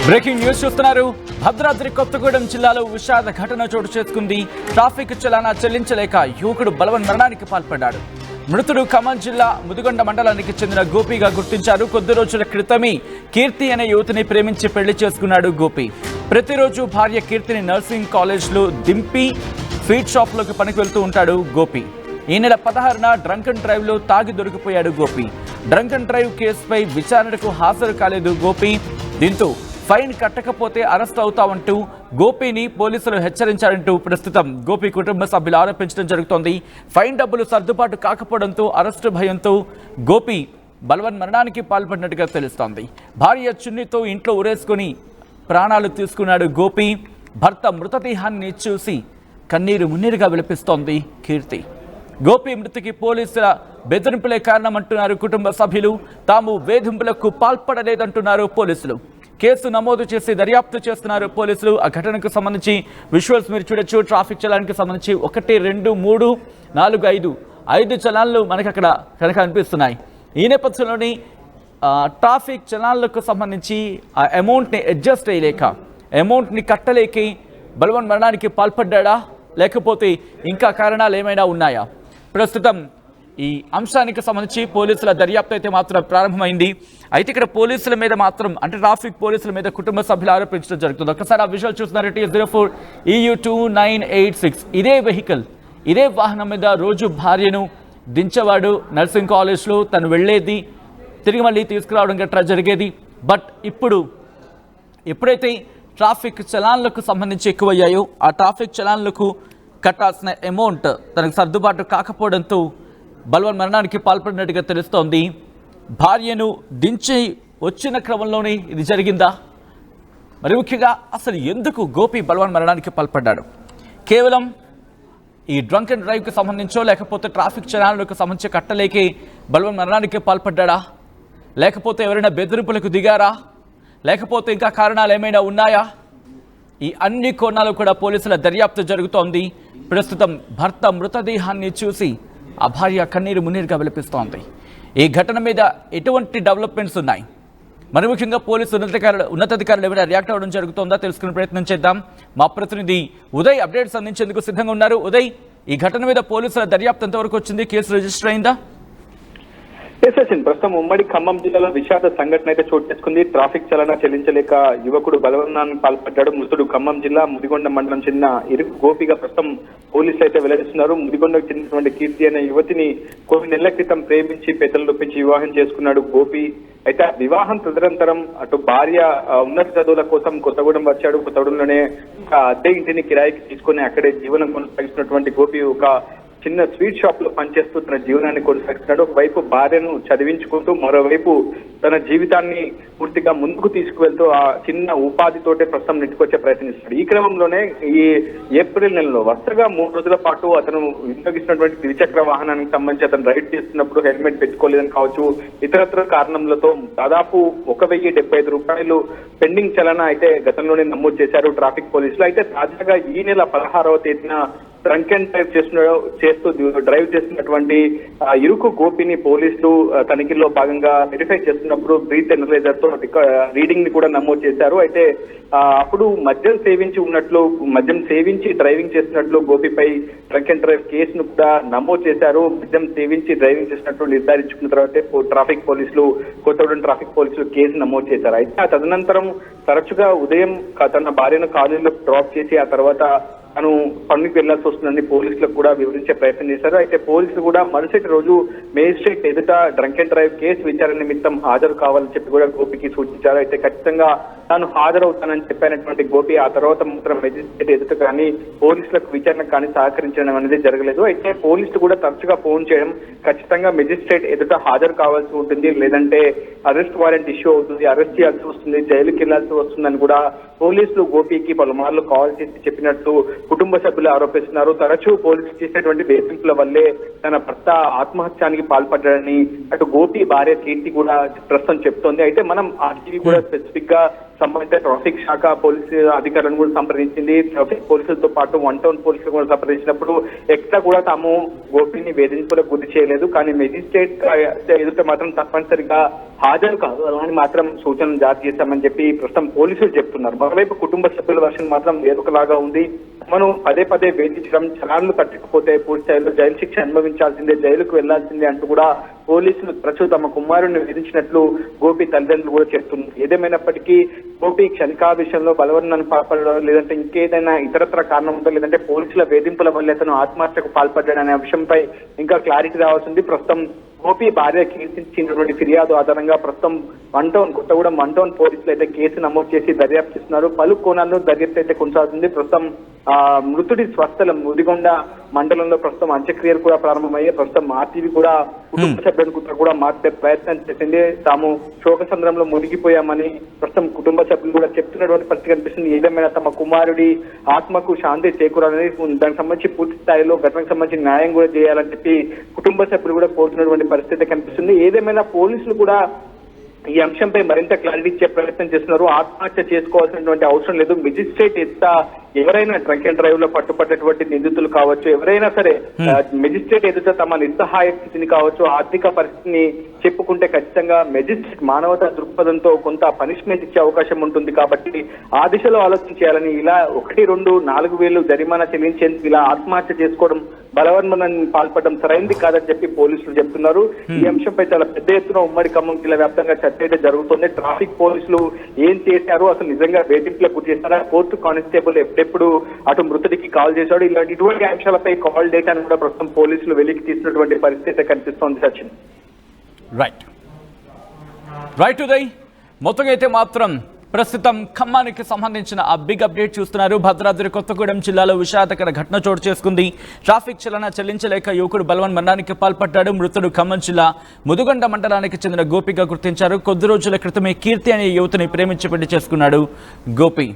Breaking news చూస్తున్నారు. భద్రాద్రి కొత్తగూడెం జిల్లాలో విషాద ఘటన చోటు చేసుకుంది. ట్రాఫిక్ చలానా చెల్లించలేక యువకుడు బలవన్ మరణానికి పాల్పడ్డాడు. మృతుడు ఖమ్మం జిల్లా ముదిగొండ మండలానికి చెందిన గోపిగా గుర్తించారు. కొద్ది రోజుల క్రితమే కీర్తి అనే యువతిని ప్రేమించి పెళ్లి చేసుకున్నాడు గోపి. ప్రతిరోజు భార్య కీర్తిని నర్సింగ్ కాలేజ్లో దింపి ఫీడ్ షాప్లోకి పనికి వెళ్తూ ఉంటాడు గోపి. ఈ నెల 16న డ్రంక్ అండ్ డ్రైవ్లో తాగి దొరికిపోయాడు గోపి. డ్రంక్ అండ్ డ్రైవ్ కేసుపై విచారణకు హాజరు కాలేదు గోపి. దీంతో ఫైన్ కట్టకపోతే అరెస్ట్ అవుతామంటూ గోపిని పోలీసులు హెచ్చరించారంటూ ప్రస్తుతం గోపి కుటుంబ సభ్యులు ఆరోపించడం జరుగుతోంది. ఫైన్ డబ్బులు సర్దుబాటు కాకపోవడంతో అరెస్టు భయంతో గోపి బలవన్ మరణానికి పాల్పడినట్టుగా తెలుస్తోంది. భార్య చున్నితో ఇంట్లో ఉరేసుకుని ప్రాణాలు తీసుకున్నాడు గోపి. భర్త మృతదేహాన్ని చూసి కన్నీరు మున్నీరుగా విలపిస్తోంది కీర్తి. గోపి మృతికి పోలీసుల బెదిరింపులే కారణమంటున్నారు కుటుంబ సభ్యులు. తాము వేధింపులకు పాల్పడలేదంటున్నారు పోలీసులు. కేసు నమోదు చేసి దర్యాప్తు చేస్తున్నారు పోలీసులు. ఆ ఘటనకు సంబంధించి విజువల్స్ మీరు చూడొచ్చు. ట్రాఫిక్ చలానికి సంబంధించి 1, 2, 3, 4, 5 చలాన్లు మనకు అక్కడ కనుక అనిపిస్తున్నాయి. ఈ నేపథ్యంలోని ట్రాఫిక్ చలాన్లకు సంబంధించి ఆ అమౌంట్ని అడ్జస్ట్ చేయలేక, అమౌంట్ని కట్టలేక బలవన్ మరణానికి పాల్పడ్డా, లేకపోతే ఇంకా కారణాలు ఏమైనా ఉన్నాయా? ప్రస్తుతం ఈ అంశానికి సంబంధించి పోలీసుల దర్యాప్తు అయితే మాత్రం ప్రారంభమైంది. అయితే ఇక్కడ పోలీసుల మీద మాత్రం, అంటే ట్రాఫిక్ పోలీసుల మీద కుటుంబ సభ్యులు ఆరోపించడం జరుగుతుంది. ఒకసారి ఆ విజువల్ చూస్తున్నారంటే 04 EU2986 ఇదే వెహికల్, ఇదే వాహనం మీద రోజు భార్యను దించేవాడు. నర్సింగ్ కాలేజ్లో తను వెళ్ళేది, తిరిగి మళ్ళీ తీసుకురావడం గట్రా జరిగేది. బట్ ఎప్పుడైతే ట్రాఫిక్ చలాన్లకు సంబంధించి ఎక్కువయ్యాయో, ఆ ట్రాఫిక్ చలాన్లకు కట్టాల్సిన అమౌంట్ తనకు సర్దుబాటు కాకపోవడంతో బలవన్ మరణానికి పాల్పడినట్టుగా తెలుస్తోంది. భార్యను దించి వచ్చిన క్రమంలోనే ఇది జరిగిందా? మరి ముఖ్యంగా అసలు ఎందుకు గోపి బలవన్ మరణానికి పాల్పడ్డాడు? కేవలం ఈ డ్రంక్ అండ్ డ్రైవ్కి సంబంధించో, లేకపోతే ట్రాఫిక్ చలాన్లకు సంబంధించి కట్టలేకే బలవన్ మరణానికి పాల్పడ్డా, లేకపోతే ఎవరైనా బెదిరింపులకు దిగారా, లేకపోతే ఇంకా కారణాలు ఏమైనా ఉన్నాయా? ఈ అన్ని కోణాలు కూడా పోలీసుల దర్యాప్తు జరుగుతోంది. ప్రస్తుతం భర్త మృతదేహాన్ని చూసి ఆ భార్య కన్నీరు మున్నీరుగా విలపిస్తోంది. ఈ ఘటన మీద ఎటువంటి డెవలప్మెంట్స్ ఉన్నాయి? మరి ముఖ్యంగా పోలీసు ఉన్నతాధికారులు ఏమైనా రియాక్ట్ అవ్వడం జరుగుతుందా తెలుసుకునే ప్రయత్నం చేద్దాం. మా ప్రతినిధి ఉదయ్ అప్డేట్స్ అందించేందుకు సిద్ధంగా ఉన్నారు. ఉదయ్, ఈ ఘటన మీద పోలీసుల దర్యాప్తు ఎంతవరకు వచ్చింది? కేసు రిజిస్టర్ అయిందా? ప్రస్తుతం ఉమ్మడి ఖమ్మం జిల్లాలో విషాద సంఘటన అయితే చోటు చేసుకుంది. ట్రాఫిక్ చలన చెల్లించలేక యువకుడు బలవన్నానికి పాల్పడ్డాడు. మృతుడు ఖమ్మం జిల్లా ముదిగొండ మండలం చెందిన ఇరుకు గోపిగా ప్రస్తుతం పోలీసులు అయితే వెల్లడిస్తున్నారు. ముదిగొండకు చెందినటువంటి కీర్తి అనే యువతిని కొన్ని నెలల క్రితం ప్రేమించి పెద్దలు ఒప్పించి వివాహం చేసుకున్నాడు గోపి. అయితే వివాహం తదనంతరం అటు భార్య ఉన్నత చదువుల కోసం కొత్తగూడెం వచ్చాడు. కొత్తగూడెంలోనే ఒక అద్దె ఇంటిని కిరాయికి తీసుకుని అక్కడే జీవనం కొనసాగిస్తున్నటువంటి గోపి ఒక చిన్న స్వీట్ షాప్ లో పనిచేస్తూ తన జీవనాన్ని కొనసాగిస్తున్నాడు. ఒకవైపు భార్యను చదివించుకుంటూ, మరోవైపు తన జీవితాన్ని పూర్తిగా ముందుకు తీసుకువెళ్తూ ఆ చిన్న ఉపాధితోటే ప్రస్తుతం నెట్టుకొచ్చే ప్రయత్నిస్తాడు. ఈ క్రమంలోనే ఈ ఏప్రిల్ నెలలో వరుసగా 3 రోజుల పాటు అతను వినియోగిస్తున్నటువంటి ద్విచక్ర వాహనానికి సంబంధించి అతను రైడ్ చేస్తున్నప్పుడు హెల్మెట్ పెట్టుకోలేదని కావచ్చు, ఇతరత్ర కారణంలతో దాదాపు 1075 రూపాయలు పెండింగ్ చలన అయితే గతంలోనే నమోదు చేశారు ట్రాఫిక్ పోలీసులు. అయితే తాజాగా ఈ నెల 16వ తేదీన డ్రంక్ అండ్ చేస్తూ డ్రైవ్ చేస్తున్నటువంటి ఇరుకు గోపిని పోలీసులు తనిఖీల్లో భాగంగా వెరిఫై చేస్తున్నప్పుడు బ్రీత్ ఎనలైజర్ తో రీడింగ్ ని కూడా నమోదు చేశారు. అయితే అప్పుడు మద్యం సేవించి డ్రైవింగ్ చేస్తున్నట్లు గోపిపై డ్రంక్ అండ్ డ్రైవ్ కేసును కూడా నమోదు చేశారు. మద్యం సేవించి డ్రైవింగ్ చేసినట్లు నిర్ధారించుకున్న తర్వాత ట్రాఫిక్ పోలీసులు, కొత్తగూడెం ట్రాఫిక్ పోలీసులు కేసు నమోదు చేశారు. అయితే తదనంతరం తరచుగా ఉదయం తన భార్యను కాలేజీలో డ్రాప్ చేసి ఆ తర్వాత తను పనులకు వెళ్లాల్సి వస్తుందని పోలీసులకు కూడా వివరించే ప్రయత్నం చేశారు. అయితే పోలీసులు కూడా మరుసటి రోజు మేజిస్ట్రేట్ ఎదుట డ్రంక్ అండ్ డ్రైవ్ కేసు విచారణ నిమిత్తం హాజరు కావాలని చెప్పి కూడా గోపికి సూచించారు. అయితే ఖచ్చితంగా తాను హాజరవుతానని చెప్పినటువంటి గోపి ఆ తర్వాత మాత్రం మెజిస్ట్రేట్ ఎదుట కానీ పోలీసులకు విచారణ కానీ సహకరించడం అనేది జరగలేదు. అయితే పోలీసులు కూడా తరచుగా ఫోన్ చేయడం, ఖచ్చితంగా మెజిస్ట్రేట్ ఎదుట హాజరు కావాల్సి ఉంటుంది, లేదంటే అరెస్ట్ వారెంట్ ఇష్యూ అవుతుంది, అరెస్ట్ చేయాల్సి వస్తుంది, జైలుకి వెళ్లాల్సి వస్తుందని కూడా పోలీసులు గోపికి పలుమార్లు కాల్ చేసి చెప్పినట్టు కుటుంబ సభ్యులు ఆరోపిస్తున్నారు. తరచూ పోలీసులు చేసేటువంటి వేధింపుల వల్లే తన భర్త ఆత్మహత్యానికి పాల్పడ్డాడని అటు గోపి భార్య కీర్తి కూడా ప్రస్తుతం చెప్తోంది. అయితే మనం ఆర్టీవీ కూడా స్పెసిఫిక్ గా సంబంధిత ట్రాఫిక్ శాఖ పోలీసు అధికారులను కూడా సంప్రదించింది. ట్రాఫిక్ పోలీసులతో పాటు 1 టౌన్ పోలీసులు కూడా సంప్రదించినప్పుడు ఎక్కడ కూడా తాము గోపిని వేధింపులకు గురి చేయలేదు, కానీ మెజిస్ట్రేట్ ఎదుట మాత్రం తప్పనిసరిగా హాజరు కాదు అని మాత్రం సూచనలు జారీ చేశామని చెప్పి ప్రస్తుతం పోలీసులు చెప్తున్నారు. మరోవైపు కుటుంబ సభ్యుల వర్షన్ మాత్రం వేరొకలాగా ఉంది. మనం పదే పదే వేధించడం, చలాన్లు కట్టకపోతే పూర్తి స్థాయిలో జైలు శిక్ష అనుభవించాల్సిందే, జైలుకు వెళ్లాల్సిందే అంటూ కూడా పోలీసులు తరచూ తమ కుమారుడిని వేధించినట్లు గోపి తల్లిదండ్రులు కూడా చెప్తున్నారు. ఏదేమైనప్పటికీ గోపి క్షణికా విషయంలో బలవన్నాన్ని పాల్పడడం, లేదంటే ఇంకేదైనా ఇతరత్ర కారణం ఉందో, లేదంటే పోలీసుల వేధింపుల వల్ల అతను ఆత్మహత్యకు పాల్పడ్డాడనే అంశంపై ఇంకా క్లారిటీ రావాల్సింది. ప్రస్తుతం గోపి భార్య కీర్తించినటువంటి ఫిర్యాదు ఆధారంగా ప్రస్తుతం 1 టౌన్ కొత్తగూడెం 1 టౌన్ పోలీసులు అయితే కేసు నమోదు చేసి దర్యాప్తు చేస్తున్నారు. పలు కోణాల్లో దర్యాప్తు అయితే కొనసాగుతుంది. ప్రస్తుతం మృతుడి స్వస్థలం ముదిగొండ మండలంలో ప్రస్తుతం అంత్యక్రియలు కూడా ప్రారంభమయ్యాయి. ప్రస్తుతం ఆర్టీవీ కూడా కుటుంబ సభ్యులకు కూడా మాట్లాడే ప్రయత్నం చేసింది. తాము శోకసంద్రంలో మునిగిపోయామని ప్రస్తుతం కుటుంబ సభ్యులు కూడా చెప్తున్నటువంటి పరిస్థితి కనిపిస్తుంది. ఏదేమైనా తమ కుమారుడి ఆత్మకు శాంతి చేకూరాలని, దానికి సంబంధించి పూర్తి స్థాయిలో ఘటనకు సంబంధించి న్యాయం కూడా చేయాలని చెప్పి కుటుంబ సభ్యులు కూడా కోరుతున్నటువంటి పరిస్థితి కనిపిస్తుంది. ఏదేమైనా పోలీసులు కూడా ఈ అంశంపై మరింత క్లారిటీ ఇచ్చే ప్రయత్నం చేస్తున్నారు. ఆత్మహత్య చేసుకోవాల్సినటువంటి అవసరం లేదు. మెజిస్ట్రేట్ ఎవరైనా డ్రంక్ అండ్ డ్రైవ్ లో పట్టుపడ్డటువంటి నిందితులు కావచ్చు, ఎవరైనా సరే మెజిస్ట్రేట్ ఎదుట తమ నిస్సహాయ స్థితిని కావచ్చు, ఆర్థిక పరిస్థితిని చెప్పుకుంటే ఖచ్చితంగా మెజిస్ట్రేట్ మానవతా దృక్పథంతో కొంత పనిష్మెంట్ ఇచ్చే అవకాశం ఉంటుంది. కాబట్టి ఆ దిశలో ఆలోచన చేయాలని, ఇలా 1, 2, 4,000 జరిమానా చెల్లించేందుకు ఇలా ఆత్మహత్య చేసుకోవడం, బలవన్మరణానికి పాల్పడడం సరైంది కాదని చెప్పి పోలీసులు చెప్తున్నారు. ఈ అంశంపై చాలా పెద్ద ఎత్తున ఉమ్మడి ఖమ్మం జిల్లా వ్యాప్తంగా చర్చ అయితే జరుగుతుంది. ట్రాఫిక్ పోలీసులు ఏం చేశారు, అసలు నిజంగా వేధింపులకు గురి చేస్తారా, కోర్టు కానిస్టేబుల్ ఎప్పుడెప్పుడు అటు మృతుడికి కాల్ చేశాడు, ఇటువంటి అంశాలపై కాల్ డేటాను కూడా ప్రస్తుతం పోలీసులు వెలికి తీసినటువంటి పరిస్థితి కనిపిస్తోంది. సచిన్. రైట్ ఉదయ్, మొత్తంగా అయితే మాత్రం ప్రస్తుతం ఖమ్మానికి సంబంధించిన ఆ బిగ్ అప్డేట్ చూస్తున్నారు. భద్రాద్రి కొత్తగూడెం జిల్లాలో విషాదకర ఘటన చోటు చేసుకుంది. ట్రాఫిక్ చలన చెల్లించలేక యువకుడు బలవన్ మరణానికి పాల్పడ్డాడు. మృతుడు ఖమ్మం జిల్లా ముదుగొండ మండలానికి చెందిన గోపిగా గుర్తించారు. కొద్ది రోజుల క్రితమే కీర్తి అనే యువతిని ప్రేమించి పెళ్లి చేసుకున్నాడు గోపి.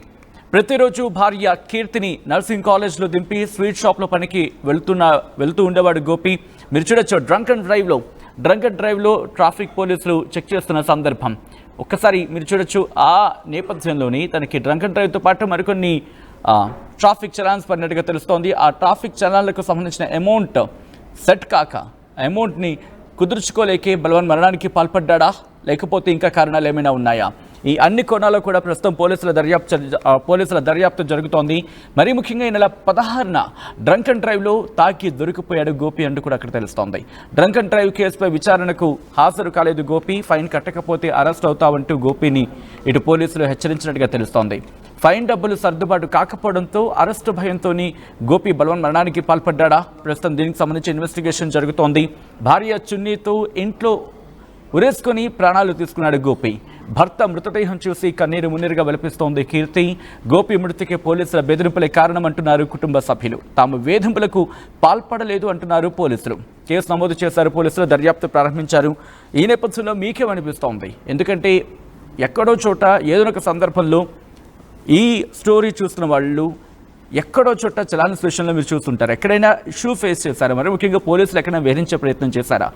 ప్రతిరోజు భార్య కీర్తిని నర్సింగ్ కాలేజ్లో దింపి స్వీట్ షాప్లో పనికి వెళ్తూ ఉండేవాడు గోపి. మీరు చూడొచ్చు, డ్రంక్ అండ్ డ్రైవ్లో ట్రాఫిక్ పోలీసులు చెక్ చేస్తున్న సందర్భం ఒక్కసారి మీరు చూడొచ్చు. ఆ నేపథ్యంలోని తనకి డ్రంక్ అండ్ డ్రైవ్తో పాటు మరికొన్ని ట్రాఫిక్ చలాన్స్ పడినట్టుగా తెలుస్తోంది. ఆ ట్రాఫిక్ చలాన్లకు సంబంధించిన అమౌంట్ సెట్ కాక అమౌంట్ని కుదుర్చుకోలేకే బలవన్ మరణానికి పాల్పడ్డా, లేకపోతే ఇంకా కారణాలు ఏమైనా ఉన్నాయా? ఈ అన్ని కోణాల్లో కూడా ప్రస్తుతం పోలీసుల దర్యాప్తు జరుగుతోంది. మరీ ముఖ్యంగా ఈ నెల 16న డ్రంక్ అండ్ డ్రైవ్లో తాకి దొరికిపోయాడు గోపి అంటూ కూడా అక్కడ తెలుస్తోంది. డ్రంక్ అండ్ డ్రైవ్ కేసుపై విచారణకు హాజరు కాలేదు గోపి. ఫైన్ కట్టకపోతే అరెస్ట్ అవుతావంటూ గోపిని ఇటు పోలీసులు హెచ్చరించినట్టుగా తెలుస్తోంది. ఫైన్ డబ్బులు సర్దుబాటు కాకపోవడంతో అరెస్టు భయంతో గోపి బలవన్ మరణానికి పాల్పడ్డా? ప్రస్తుతం దీనికి సంబంధించి ఇన్వెస్టిగేషన్ జరుగుతోంది. భార్య చున్నీతో ఇంట్లో ఉరేసుకొని ప్రాణాలు తీసుకున్నాడు గోపి. భర్త మృతదేహం చూసి కన్నీరు మున్నీరుగా వెలిపిస్తోంది కీర్తి. గోపి మృతికి పోలీసుల బెదిరింపులే కారణమంటున్నారు కుటుంబ సభ్యులు. తాము వేధింపులకు పాల్పడలేదు అంటున్నారు పోలీసులు. కేసు నమోదు చేశారు పోలీసులు, దర్యాప్తు ప్రారంభించారు. ఈ నేపథ్యంలో మీకేమనిపిస్తోంది? ఎందుకంటే ఎక్కడో చోట ఏదో ఒక సందర్భంలో ఈ స్టోరీ చూస్తున్న వాళ్ళు ఎక్కడో చోట చలాన్ విషయంలో మీరు చూస్తుంటారు. ఎక్కడైనా ఇష్యూ ఫేస్ చేశారా? మరి ముఖ్యంగా పోలీసులు ఎక్కడైనా వేధించే ప్రయత్నం చేశారా?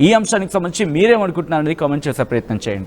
ఈ అంశానికి సంబంధించి మీరేమనుకుంటున్నారని కామెంట్ చేసే ప్రయత్నం చేయండి.